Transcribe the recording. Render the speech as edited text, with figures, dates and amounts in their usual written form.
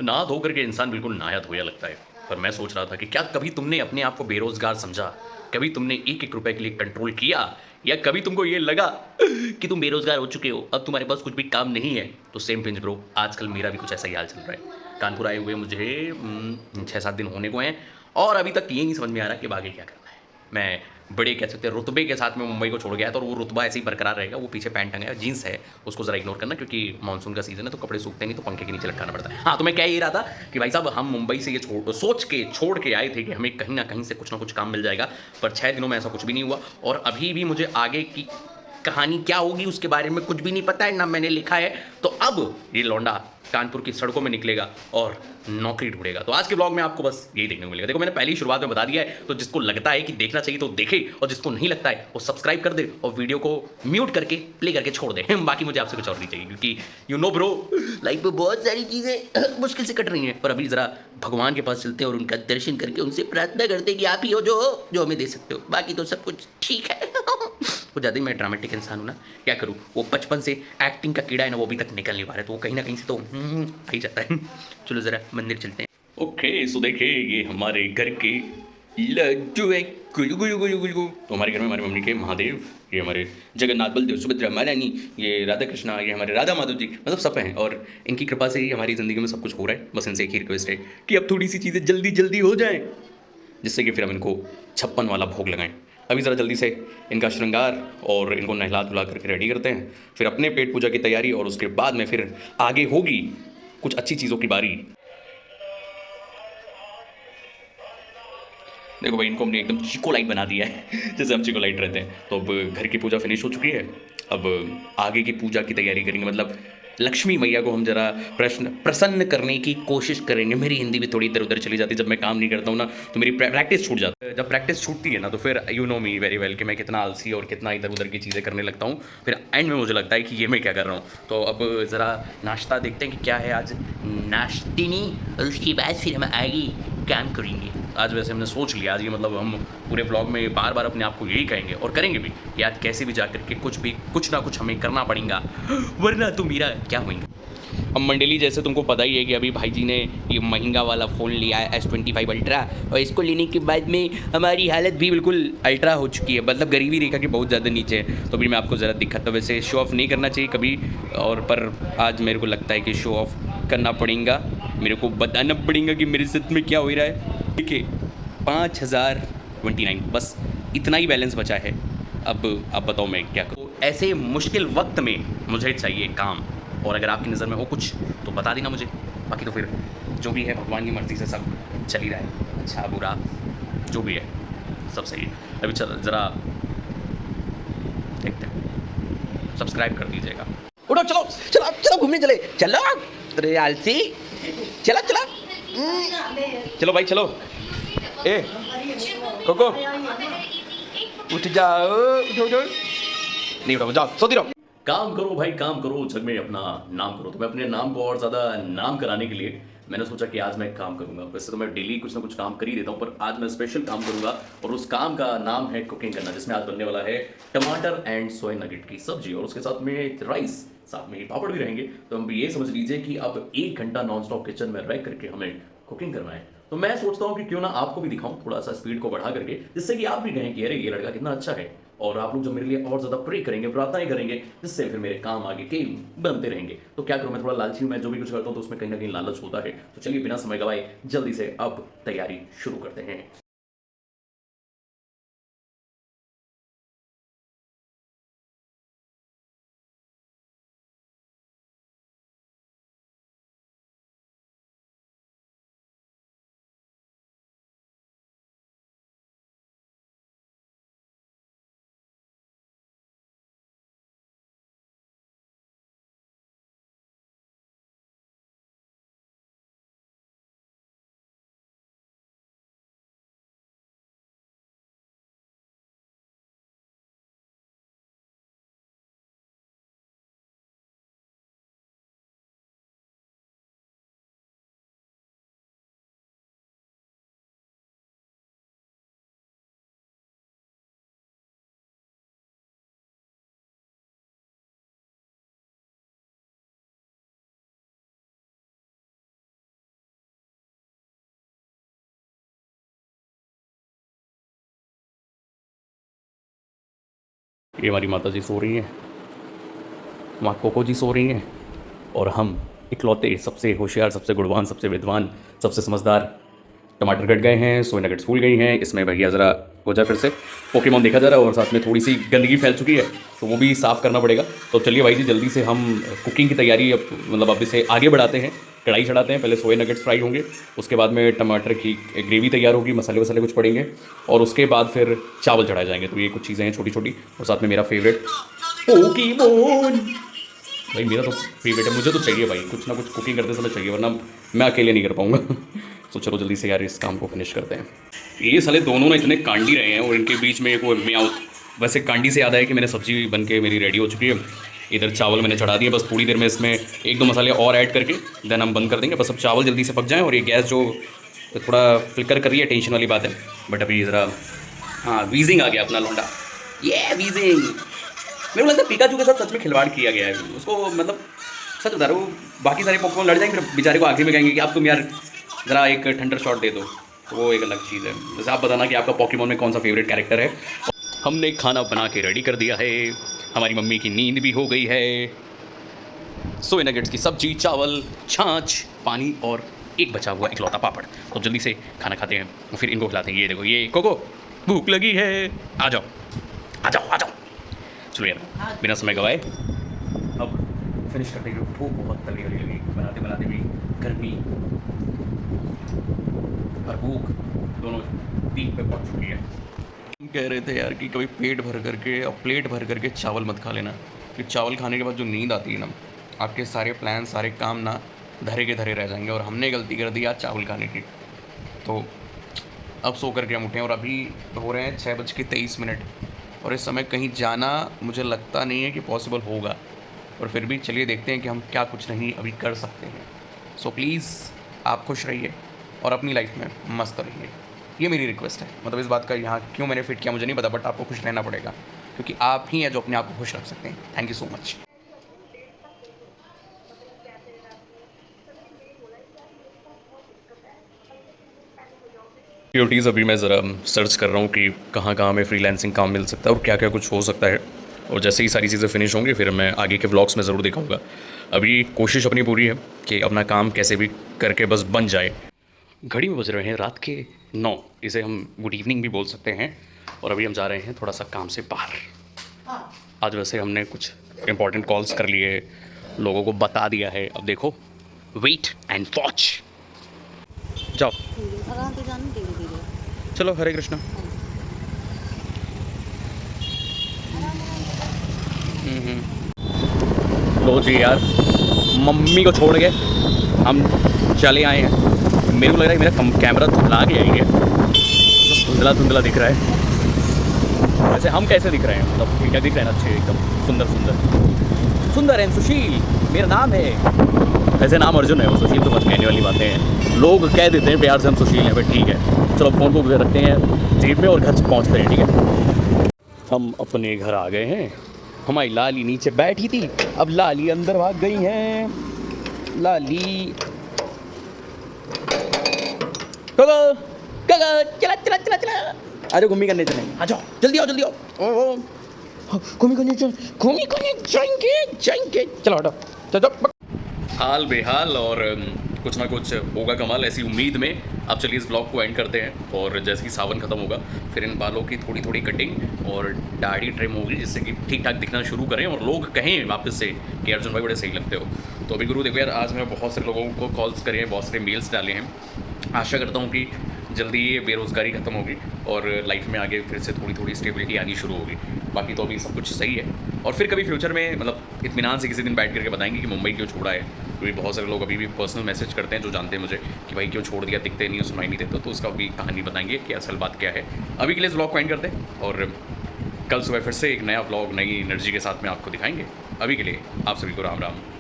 नहा धो करके इंसान बिल्कुल नहाया धोया लगता है। पर मैं सोच रहा था कि क्या कभी तुमने अपने आप को बेरोज़गार समझा? कभी तुमने एक-एक रुपए के लिए कंट्रोल किया? या कभी तुमको ये लगा कि तुम बेरोज़गार हो चुके हो, अब तुम्हारे पास कुछ भी काम नहीं है? तो सेम पिंच ब्रो, आजकल मेरा भी कुछ ऐसा ही हाल चल रहा है। कानपुर आए हुए मुझे 6-7 दिन होने को हैं और अभी तक ये नहीं समझ में आ रहा कि अब आगे क्या करना है। मैं बड़े कह सकते हैं रुतबे के साथ में मुंबई को छोड़ गया था और वो रुतबा ऐसे ही बरकरार रहेगा। वो पीछे पैंट टंगा है, जीन्स है, उसको ज़रा इग्नोर करना क्योंकि मानसून का सीज़न है तो कपड़े सूखते नहीं तो पंखे के नीचे लटकाना पड़ता है। हाँ, तो मैं कह ये रहा था कि भाई साहब हम मुंबई से ये सोच के छोड़ के आए थे कि हमें कहीं न कहीं से कुछ न कुछ काम मिल जाएगा, पर 6 दिनों में ऐसा कुछ भी नहीं हुआ और अभी भी मुझे आगे की कहानी क्या होगी उसके बारे में कुछ भी नहीं पता है, ना मैंने लिखा है। तो अब ये लौंडा कानपुर की सड़कों में निकलेगा और नौकरी ढूँढेगा। तो आज के व्लॉग में आपको बस यही देखने को मिलेगा। देखो मैंने पहले ही शुरुआत में बता दिया है, तो जिसको लगता है कि देखना चाहिए तो देखे और जिसको नहीं लगता है वो सब्सक्राइब कर दे और वीडियो को म्यूट करके प्ले करके छोड़ दे। बाकी मुझे आपसे कुछ और नहीं चाहिए क्योंकि यू नो ब्रो, लाइफ में बहुत सारी चीज़ें मुश्किल से कट रही हैं। पर अभी ज़रा भगवान के पास चलते हैं और उनका दर्शन करके उनसे प्रार्थना करते हैं कि आप ही हो जो हमें दे सकते हो। बाकी तो सब कुछ ठीक है। वो ज़्यादा ही मैं ड्रामेटिक इंसान हूँ ना, क्या करूँ? वो बचपन से एक्टिंग का कीड़ा है ना, वो अभी तक निकल नहीं पा रहा है, तो वो कहीं न कहीं से तो आ ही जाता है। चलो ज़रा मंदिर चलते हैं। ओके, सो देखिए ये हमारे घर के लड्डू है, गुलु गुलु गुलु गुलु। तो हमारे घर में हमारी मम्मी के महादेव, ये हमारे जगन्नाथ, बलदेव, सुभद्रा, महारानी, ये राधा कृष्णा, ये हमारे राधा माधव जी, मतलब सब हैं और इनकी कृपा से ही हमारी ज़िंदगी में सब कुछ हो रहा है। बस इनसे एक ही रिक्वेस्ट है कि अब थोड़ी-सी चीज़ें जल्दी-जल्दी हो जाएँ। जिससे कि फिर हम इनको 56 वाला भोग लगाएँ। अभी ज़रा जल्दी से इनका श्रृंगार और इनको नहला-धुला करके रेडी करते हैं। फिर अपने पेट पूजा की तैयारी और उसके बाद में फिर आगे होगी कुछ अच्छी चीज़ों की बारी। देखो भाई इनको हमने एकदम चिको लाइट बना दिया है जैसे हम चिको लाइट रहते हैं। तो अब घर की पूजा फिनिश हो चुकी है। अब आगे की पूजा की तैयारी करेंगे, मतलब लक्ष्मी मैया को हम ज़रा प्रसन्न करने की कोशिश करेंगे। मेरी हिंदी भी थोड़ी इधर-उधर चली जाती है जब मैं काम नहीं करता हूँ ना, तो मेरी प्रैक्टिस छूट जाती है। जब प्रैक्टिस छूटती है ना तो फिर you know me very well कि मैं कितना आलसी और कितना इधर-उधर की चीज़ें करने लगता हूँ। फिर एंड में मुझे लगता है कि ये मैं क्या कर रहा हूँ। तो अब ज़रा नाश्ता देखते हैं कि क्या है आज नाश्तिनी, और उसके बाद फिर हम आगे काम करेंगे। आज वैसे हमने सोच लिया, आज ये मतलब हम पूरे व्लॉग में बार-बार अपने आप को यही कहेंगे और करेंगे भी कि आज कैसे भी जाकर के कुछ ना कुछ हमें करना पड़ेगा, वरना तो मेरा क्या होएगा। अब मंडली जैसे तुमको पता ही है कि अभी भाई जी ने ये महंगा वाला फ़ोन लिया है S25 अल्ट्रा, और इसको लेने के बाद में हमारी हालत भी बिल्कुल अल्ट्रा हो चुकी है, मतलब गरीबी रेखा के बहुत ज़्यादा नीचे है। तो अभी मैं आपको ज़रा दिखाता हूँ। वैसे शो ऑफ़ नहीं करना चाहिए कभी, और पर आज मेरे को लगता है कि शो ऑफ़ करना पड़ेगा। मेरे को बताना पड़ेगा कि मेरे साथ में क्या हो रहा है। देखिए 5029 बस इतना ही बैलेंस बचा है। अब बताओ मैं क्या करूँ। ऐसे मुश्किल वक्त में मुझे चाहिए काम, और अगर आपकी नज़र में हो कुछ तो बता देना मुझे। बाकी तो फिर जो भी है भगवान की मर्ज़ी से सब चल ही रहा है, अच्छा बुरा जो भी है सब सही है। अभी चल ज़रा देखते हैं, सब्सक्राइब कर दीजिएगा। उठो चलो चलो चलो घूमने चले चलो, अरे आलसी, चलो चलो चलो भाई चलो। ए कोको उठ जाओ, उठो उठो, नहीं उठो जाओ सोती रहो। काम करो भाई काम करो, जग में अपना नाम करो। तो मैं अपने नाम को और ज़्यादा नाम कराने के लिए मैंने सोचा कि आज मैं एक काम करूंगा। वैसे तो मैं डेली कुछ ना कुछ काम कर ही देता हूँ, पर आज मैं स्पेशल काम करूंगा और उस काम का नाम है कुकिंग करना, जिसमें आज बनने वाला है टमाटर एंड सोया नगेट की सब्जी और उसके साथ में राइस, साथ में पापड़ भी रहेंगे। तो हम ये समझ लीजिए कि अब 1 घंटा नॉन स्टॉप किचन में रह करके हमें कुकिंग करना है। तो मैं सोचता हूँ कि क्यों ना आपको भी दिखाऊं थोड़ा सा स्पीड को बढ़ा करके, जिससे कि आप भी कहें कि अरे ये लड़का कितना अच्छा है, और आप लोग जो मेरे लिए और ज़्यादा प्रे करेंगे, प्रार्थनाएं करेंगे, जिससे फिर मेरे काम आगे के बनते रहेंगे। तो क्या करूँ, मैं थोड़ा लालची हूँ, मैं जो भी कुछ करता हूँ तो उसमें कहीं ना कहीं लालच होता है। तो चलिए बिना समय गवाए जल्दी से अब तैयारी शुरू करते हैं। ये हमारी माता जी सो रही हैं, माँ कोको जी सो रही हैं, और हम इकलौते सबसे होशियार, सबसे गुणवान, सबसे विद्वान, सबसे समझदार टमाटर कट गए हैं, सोया नगेट्स फूल गई हैं। इसमें भैया ज़रा हो जाए फिर से पोकेमॉन देखा जा रहा है, और साथ में थोड़ी सी गंदगी फैल चुकी है तो वो भी साफ़ करना पड़ेगा। तो चलिए भाई जी जल्दी से हम कुकिंग की तैयारी मतलब अब इसे आगे बढ़ाते हैं। कढ़ाई चढ़ाते हैं, पहले सोया नगेट्स फ्राई होंगे, उसके बाद में टमाटर की ग्रेवी तैयार होगी, मसाले वसाले कुछ पड़ेंगे, और उसके बाद फिर चावल चढ़ाए जाएंगे। तो ये कुछ चीज़ें हैं छोटी छोटी, और साथ में मेरा फेवरेट पोकेमॉन। भाई मेरा तो फेवरेट है, मुझे तो चाहिए भाई, कुछ ना कुछ कुकिंग करते समय चाहिए, वरना मैं अकेले नहीं कर पाऊँगा। तो चलो जल्दी से यार इस काम को फिनिश करते हैं। ये साले दोनों ना इतने कांडी रहे हैं, और इनके बीच में एक वो म्याऊत। वैसे कांडी से याद आया कि मैंने सब्जी बन के मेरी रेडी हो चुकी है। इधर चावल मैंने चढ़ा दिया, बस थोड़ी देर में इसमें एक दो मसाले और ऐड करके देन हम बंद कर देंगे। बस अब चावल जल्दी से पक जाएँ, और ये गैस जो थोड़ा फ्लिकर कर रही है, टेंशन वाली बात है, बट अभी ज़रा हाँ वीजिंग आ गया अपना लौंडा, ये वीजिंग। मेरे को लगता है पिकाचू के साथ सच में खिलवाड़ किया गया है उसको, मतलब सच बता रहा हूँ। बाकी सारे पोकेमॉन लड़ जाएंगे, फिर बेचारे को आखिर में कहेंगे कि आप तुम यार ज़रा एक थंडर शॉट दे दो, तो वो एक अलग चीज़ है। जैसे आप बताना कि आपका पोकेमॉन में कौन सा फेवरेट कैरेक्टर है। हमने खाना बना के रेडी कर दिया है, हमारी मम्मी की नींद भी हो गई है। सोया नगेट्स की सब्जी, चावल, छाछ, पानी और एक बचा हुआ इकलौता पापड़। तो जल्दी से खाना खाते हैं और फिर इनको खिलाते हैं। ये देखो ये कोको भूख लगी है, आ जाओ आ जाओ आ जाओ। चलो यार बिना समय गवाए अब फिनिश करते हैं। भूख बहुत तगड़ी लगी, बनाते बनाते भी गर्मी और भूख दोनों पीक पे पहुंच चुकी है। हम कह रहे थे यार कि कभी पेट भर करके और प्लेट भर करके चावल मत खा लेना, कि चावल खाने के बाद जो नींद आती है ना, आपके सारे प्लान सारे काम ना धरे के धरे रह जाएंगे। और हमने गलती कर दी आज चावल खाने की, तो अब सो करके हम उठे हैं और अभी हो रहे हैं 6:23, और इस समय कहीं जाना मुझे लगता नहीं है कि पॉसिबल होगा, और फिर भी चलिए देखते हैं कि हम क्या कुछ नहीं अभी कर सकते हैं। सो प्लीज़ आप खुश रहिए और अपनी लाइफ में मस्त रहिए, ये मेरी रिक्वेस्ट है। मतलब इस बात का यहाँ क्यों मैंने फिट किया मुझे नहीं पता, बट आपको खुश रहना पड़ेगा, क्योंकि आप ही हैं जो अपने आप को खुश रख सकते हैं। Thank you so much. Securities अभी मैं ज़रा सर्च कर रहा हूँ कि कहाँ कहाँ में फ्रीलांसिंग काम मिल सकता है और क्या क्या कुछ हो सकता है, और जैसे ही सारी चीज़ें फिनिश होंगी फिर मैं आगे के व्लॉग्स में ज़रूर दिखाऊंगा। अभी कोशिश अपनी पूरी है कि अपना काम कैसे भी करके बस बन जाए। घड़ी में बज रहे हैं रात के 9, इसे हम गुड इवनिंग भी बोल सकते हैं, और अभी हम जा रहे हैं थोड़ा सा काम से बाहर। आज वैसे हमने कुछ इंपॉर्टेंट कॉल्स कर लिए, लोगों को बता दिया है, अब देखो वेट एंड वॉच। जाओ चलो, हरे कृष्णा। लो जी यार, मम्मी को छोड़ के हम चले आए हैं। मेरे को लग रहा है मेरा कैमरा धुंधला गया ही है, धुंधला धुंधला दिख रहा है। वैसे हम कैसे दिख रहे हैं, मतलब क्या दिख रहे हैं? अच्छे एकदम सुंदर सुंदर सुंदर एंड सुशील मेरा नाम है। वैसे नाम अर्जुन है, वो सुशील तो बस कहने वाली बातें हैं, लोग कह देते हैं प्यार से हम सुशील हैं, बट ठीक है चलो फ़ोन को रखते हैं जेब में और घर से पहुँचते हैं, ठीक है। हम अपने घर आ गए हैं, हमारी लाली नीचे बैठी थी, अब लाली अंदर भाग गई हैं। लाली कोको चला चला चला चला, अरे घूमी करने चले, आ जाओ जल्दी आओ जल्दी आओ। घूमी करने जाएंगे जाएंगे, चलो हटो चलो। हाल बेहाल और कुछ ना कुछ होगा कमाल, ऐसी उम्मीद में अब चलिए इस ब्लॉग को एंड करते हैं। और जैसे ही सावन ख़त्म होगा फिर इन बालों की थोड़ी थोड़ी कटिंग और दाढ़ी ट्रिम होगी, जिससे कि ठीक ठाक दिखना शुरू करें और लोग कहें वापस से कि अर्जुन भाई बड़े सही लगते हो। तो अभी गुरु देखो यार, आज मैं बहुत सारे लोगों को कॉल्स करे हैं, बहुत सारे मेल्स डाले हैं। आशा करता हूँ कि जल्दी ये बेरोज़गारी ख़त्म होगी और लाइफ में आगे फिर से थोड़ी थोड़ी स्टेबिलिटी आनी शुरू होगी। बाकी तो अभी सब कुछ सही है, और फिर कभी फ्यूचर में मतलब इत्मीनान से किसी दिन बैठ करके बताएंगे कि मुंबई क्यों छोड़ा है। क्योंकि बहुत सारे लोग अभी भी पर्सनल मैसेज करते हैं जो जानते हैं मुझे कि भाई क्यों छोड़ दिया, दिखते नहीं, सुनाई नहीं देता, तो उसका भी कहानी बताएंगे कि असल बात क्या है। अभी के लिए इस व्लॉग को एंड करते हैं और कल सुबह फिर से एक नया व्लॉग नई एनर्जी के साथ में आपको दिखाएंगे। अभी के लिए आप सभी को राम राम।